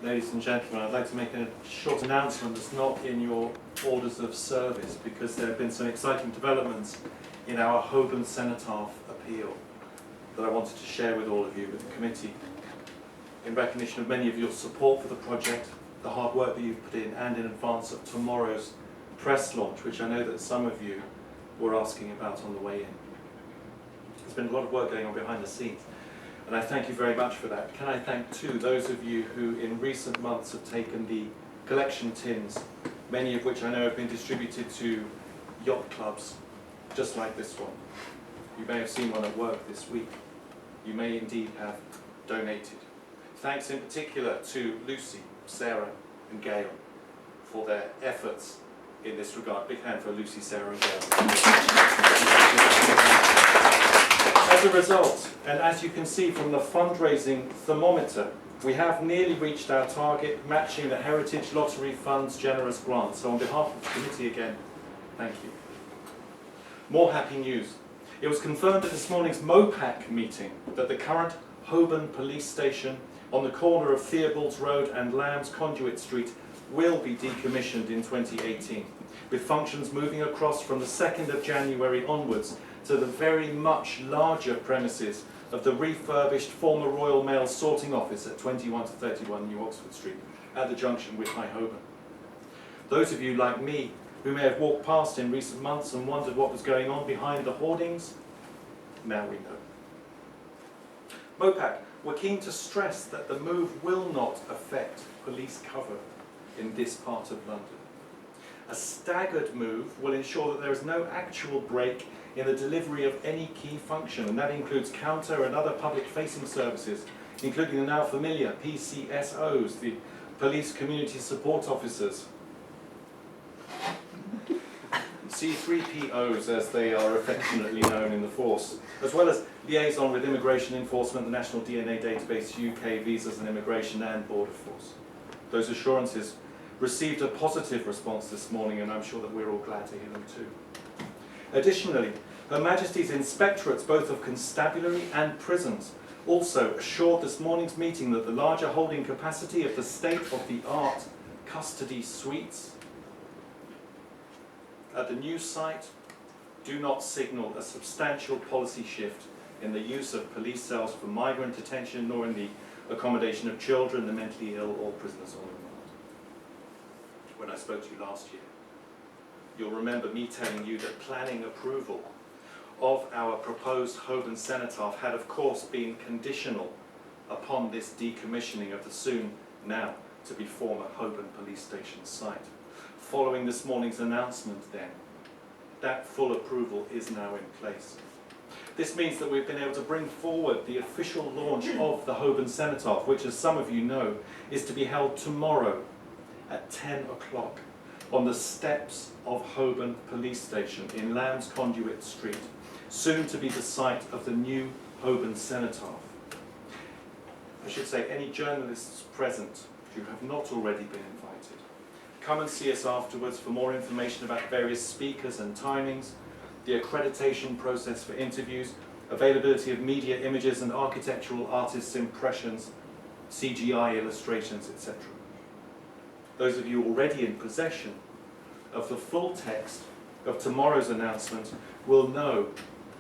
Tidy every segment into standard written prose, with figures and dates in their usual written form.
Ladies and gentlemen, I'd like to make a short announcement that's not in your orders of service, because there have been some exciting developments in our Holborn Cenotaph appeal that I wanted to share with all of you, with the committee, in recognition of many of your support for the project, the hard work that you've put in, and in advance of tomorrow's press launch, which I know that some of you were asking about on the way in. There's been a lot of work going on behind the scenes, and I thank you very much for that. Can I thank too those of you who in recent months have taken the collection tins, many of which I know have been distributed to yacht clubs, just like this one. You may have seen one at work this week. You may indeed have donated. Thanks in particular to Lucy, Sarah and Gail for their efforts in this regard. Big hand for Lucy, Sarah and Gail. As a result, and as you can see from the fundraising thermometer, we have nearly reached our target, matching the Heritage Lottery Fund's generous grant. So on behalf of the committee again, thank you. More happy news. It was confirmed at this morning's MOPAC meeting that the current Holborn Police Station on the corner of Theobald's Road and Lamb's Conduit Street will be decommissioned in 2018, with functions moving across from the 2nd of January onwards to the very much larger premises of the refurbished former Royal Mail sorting office at 21 to 31 New Oxford Street, at the junction with High Holborn. Those of you like me who may have walked past in recent months and wondered what was going on behind the hoardings, now we know. MOPAC were keen to stress that the move will not affect police cover in this part of London. A staggered move will ensure that there is no actual break in the delivery of any key function, and that includes counter and other public-facing services, including the now familiar PCSOs, the Police Community Support Officers, C3POs as they are affectionately known in the force, as well as liaison with Immigration Enforcement, the National DNA Database, UK Visas and Immigration and Border Force. Those assurances received a positive response this morning, and I'm sure that we're all glad to hear them too. Additionally, Her Majesty's Inspectorates, both of constabulary and prisons, also assured this morning's meeting that the larger holding capacity of the state-of-the-art custody suites at the new site do not signal a substantial policy shift in the use of police cells for migrant detention, nor in the accommodation of children, the mentally ill, or prisoners on remand. When I spoke to you last year, you'll remember me telling you that planning approval of our proposed Holborn Cenotaph had of course been conditional upon this decommissioning of the soon now to be former Holborn Police Station site. Following this morning's announcement then, that full approval is now in place. This means that we've been able to bring forward the official launch of the Holborn Cenotaph, which, as some of you know, is to be held tomorrow at 10 o'clock on the steps of Holborn Police Station in Lamb's Conduit Street, soon to be the site of the new Holborn Cenotaph. I should say, any journalists present who have not already been invited, come and see us afterwards for more information about various speakers and timings, the accreditation process for interviews, availability of media images and architectural artists' impressions, CGI illustrations, etc. Those of you already in possession of the full text of tomorrow's announcement will know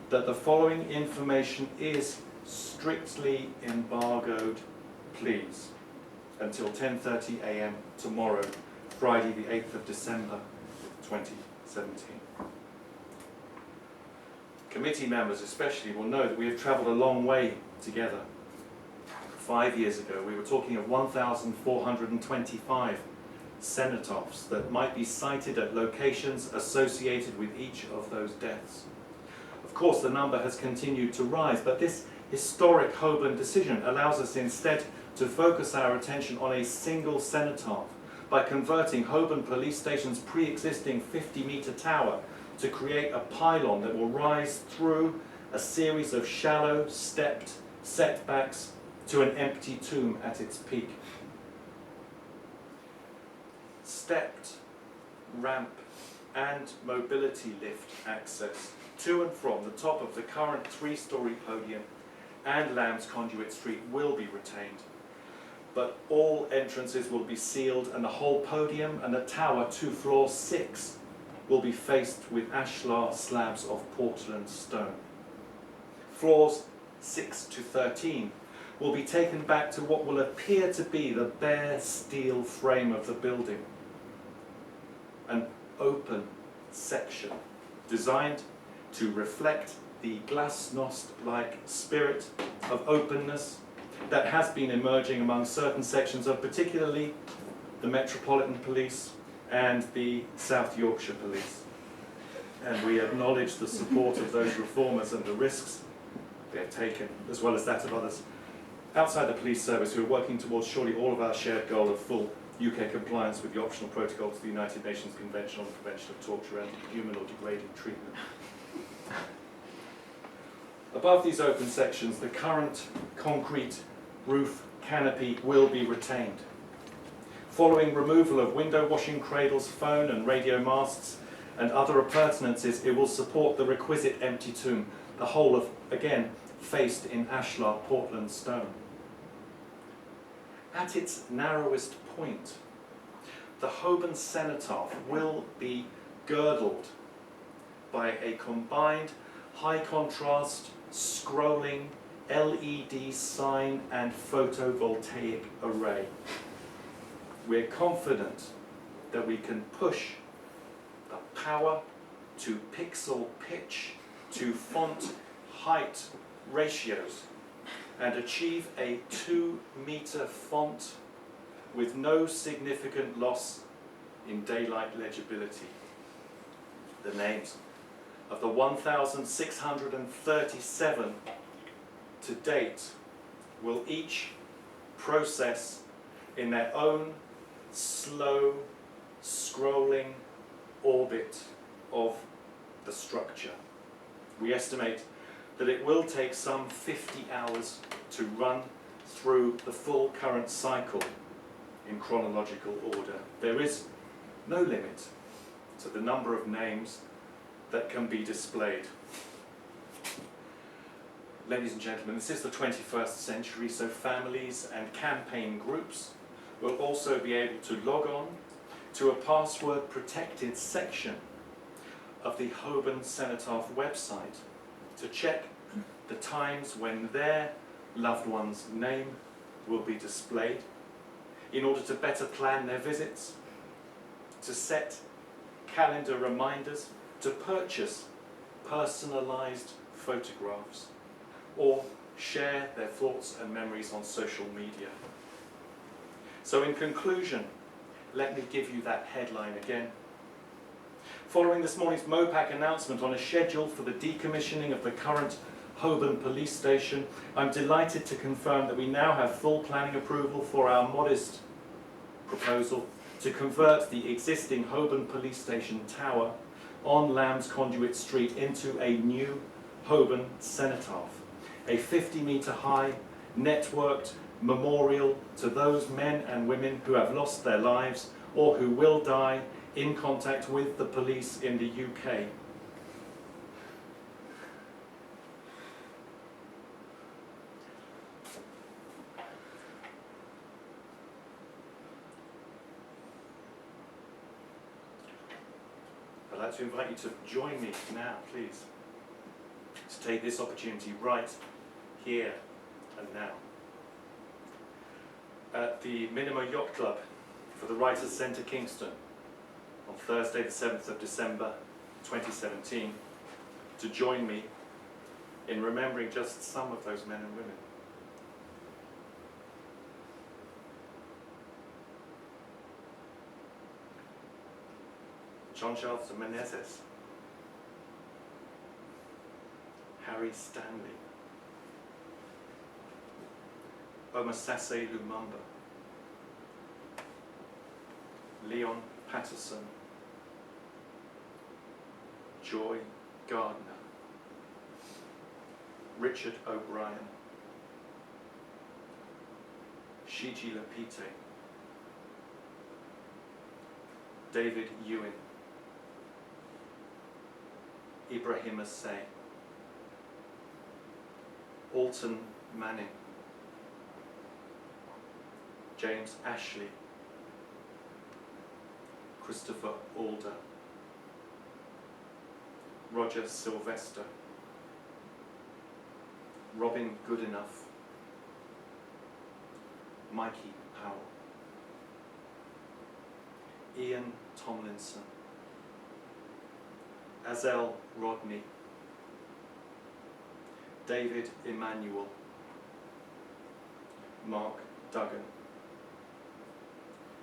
that the following information is strictly embargoed, please, until 10:30 AM tomorrow, Friday the 8th of December 2017. Committee members especially will know that we have travelled a long way together. 5 years ago we were talking of 1,425 cenotaphs that might be sited at locations associated with each of those deaths. Of course the number has continued to rise, but this historic Holborn decision allows us instead to focus our attention on a single cenotaph by converting Holborn Police Station's pre-existing 50-metre tower to create a pylon that will rise through a series of shallow, stepped setbacks to an empty tomb at its peak. Stepped, ramp and mobility lift access to and from the top of the current 3-storey podium and Lamb's Conduit Street will be retained, but all entrances will be sealed, and the whole podium and the tower to floor 6 will be faced with ashlar slabs of Portland stone. Floors 6 to 13 will be taken back to what will appear to be the bare steel frame of the building, an open section designed to reflect the glasnost-like spirit of openness that has been emerging among certain sections of particularly the Metropolitan Police and the South Yorkshire Police. And we acknowledge the support of those reformers and the risks they have taken, as well as that of others outside the police service who are working towards surely all of our shared goal of full UK compliance with the optional protocol to the United Nations Convention on the Prevention of Torture and Inhuman or Degrading Treatment. Above these open sections, the current concrete roof canopy will be retained. Following removal of window washing cradles, phone and radio masts and other appurtenances, it will support the requisite empty tomb, the whole of, again, faced in ashlar Portland stone. At its narrowest point, the Holborn cenotaph will be girdled by a combined high contrast scrolling LED sign and photovoltaic array. We're confident that we can push the power to pixel pitch to font height ratios and achieve a 2-meter font with no significant loss in daylight legibility. The names of the 1,637 to date will each process in their own slow scrolling orbit of the structure. We estimate that it will take some 50 hours to run through the full current cycle in chronological order. There is no limit to the number of names that can be displayed. Ladies and gentlemen, this is the 21st century, so families and campaign groups will also be able to log on to a password-protected section of the Holborn Cenotaph website to check the times when their loved one's name will be displayed in order to better plan their visits, to set calendar reminders, to purchase personalised photographs, or share their thoughts and memories on social media. So in conclusion, let me give you that headline again. Following this morning's MOPAC announcement on a schedule for the decommissioning of the current Holborn police station, I'm delighted to confirm that we now have full planning approval for our modest proposal to convert the existing Holborn police station tower on Lambs Conduit Street into a new Holborn cenotaph, a 50-metre high, networked memorial to those men and women who have lost their lives or who will die in contact with the police in the UK. I'd like to invite you to join me now, please, to take this opportunity right here and now. At the MINIMA Yacht Club for the Writers' Centre Kingston on Thursday the 7th of December 2017 to join me in remembering just some of those men and women. John Charles Menezes, Harry Stanley, Omasase Lumumba, Leon Patterson, Joy Gardner, Richard O'Brien, Shiji Lapite, David Ewing, Ibrahim Assay, Alton Manning, James Ashley, Christopher Alder, Roger Sylvester, Robin Goodenough, Mikey Powell, Ian Tomlinson, Azel Rodney, David Emmanuel, Mark Duggan,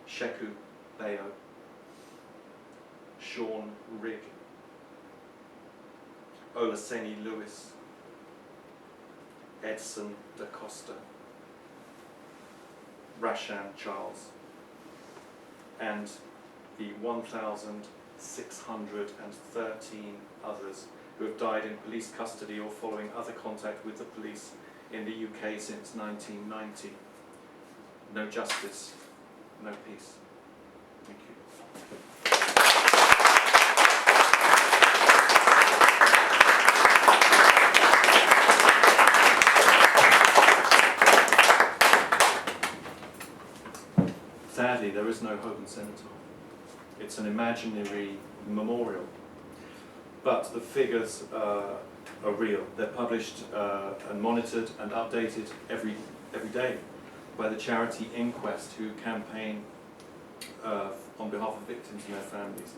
Sheku Bayo, Sean Rigg, Olaseni Lewis, Edson Da Costa, Rashan Charles, and the 1,613 others who have died in police custody or following other contact with the police in the UK since 1990. No justice, no peace. Thank you. Sadly, there is no Hogan Cenotaph. It's an imaginary memorial, but the figures are real. They're published and monitored and updated every day by the charity Inquest, who campaign on behalf of victims and their families.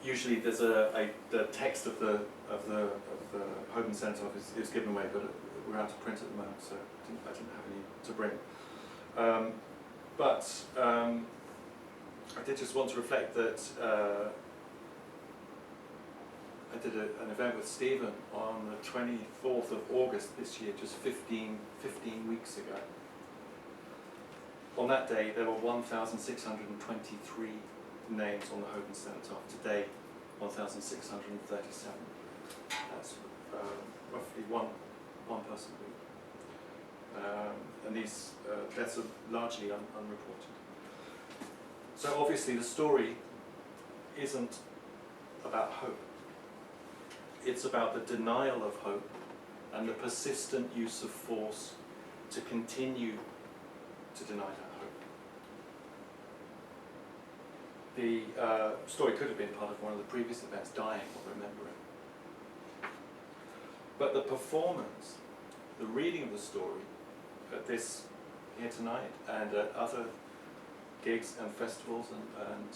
Usually, there's the text of the Hogan Cenotaph is given away, but we're out of print at the moment, so I didn't have any to bring. But I did just want to reflect that I did an event with Stephen on the 24th of August this year, just 15 weeks ago. On that day, there were 1,623 names on the Hogan Cenotaph. Today, 1,637. That's roughly one person a week. And these deaths are largely unreported. So obviously the story isn't about hope. It's about the denial of hope and the persistent use of force to continue to deny that hope. The story could have been part of one of the previous events, Dying or Remembering. But the performance, the reading of the story at this here tonight and at other gigs and festivals and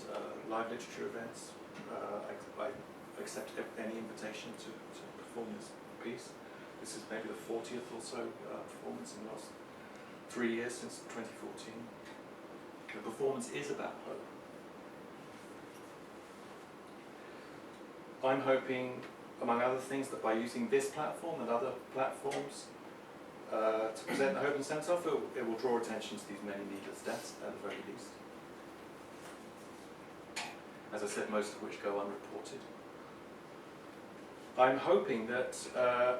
live literature events, I accept any invitation to perform this piece. This is maybe the 40th or so performance in the last 3 years since 2014. The performance is about hope. I'm hoping, among other things, that by using this platform and other platforms to present the Hogan Cenotaph, it will draw attention to these many needless deaths at the very least. As I said, most of which go unreported. I'm hoping that I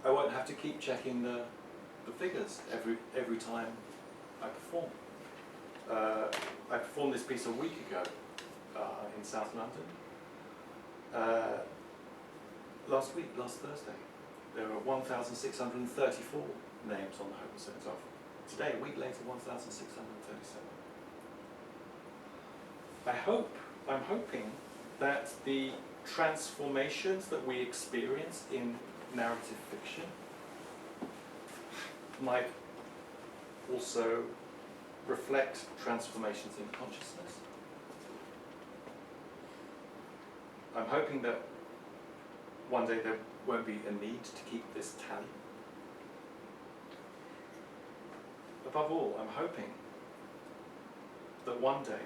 won't have to keep checking the figures every time I perform. I performed this piece a week ago in South London. Last Thursday, there were 1,634 names on the Hogan Cenotaph. Today, a week later, 1,637. I'm hoping that the transformations that we experience in narrative fiction might also reflect transformations in consciousness. I'm hoping that one day there won't be a need to keep this tally. Above all, I'm hoping that one day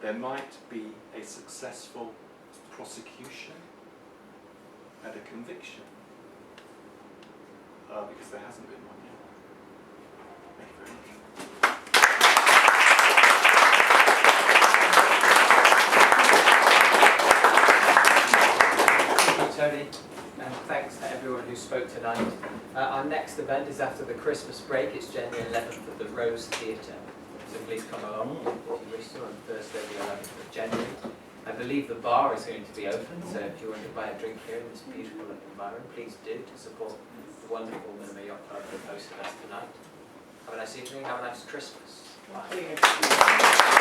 there might be a successful prosecution and a conviction, because there hasn't been one yet. Thank you very much. Tony, and thanks to everyone who spoke tonight. Our next event is after the Christmas break. It's January 11th at the Rose Theatre. So please come along if you wish to on Thursday the 11th of January. I believe the bar is going to be open, so if you want to buy a drink here in this beautiful environment, please do, to support the wonderful MINIMA Yacht Club and host most of us tonight. Have a nice evening, have a nice Christmas. Bye. Thank you.